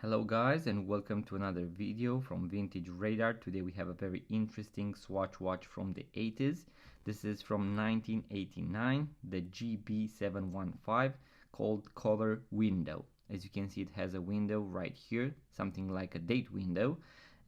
Hello guys, and welcome to another video from Vintage Radar. Today we have a very interesting Swatch watch from the 80s. This is from 1989, the GB715, called Color Window. As you can see, it has a window right here, something like a date window.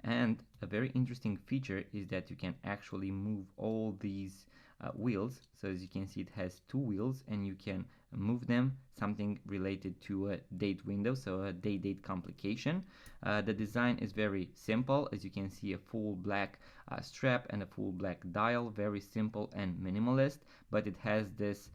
And a very interesting feature is that you can actually move all these wheels. So as you can see, it has two wheels and you can move them, something related to a date window, so a date complication. The design is very simple. As you can see, a full black strap and a full black dial, very simple and minimalist, but it has this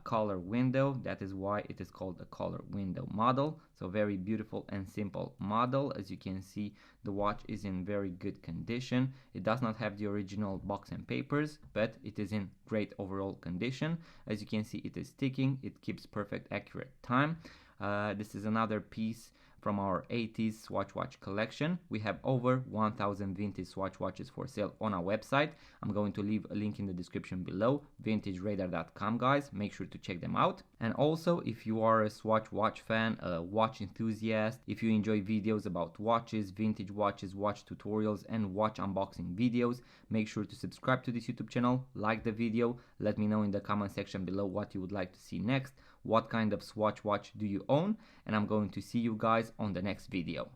color window. That is why it is called a color window model. So very beautiful and simple model. As you can see, the watch is in very good condition. It does not have the original box and papers, but it is in great overall condition. As you can see, it is ticking. It keeps perfect accurate time. This is another piece from our 80s Swatch watch collection. We have over 1000 vintage Swatch watches for sale on our website. I'm going to leave a link in the description below, vintageradar.com, guys. Make sure to check them out. And also, if you are a Swatch watch fan, a watch enthusiast, if you enjoy videos about watches, vintage watches, watch tutorials, and watch unboxing videos, make sure to subscribe to this YouTube channel, like the video, let me know in the comment section below what you would like to see next, what kind of Swatch watch do you own, and I'm going to see you guys on the next video.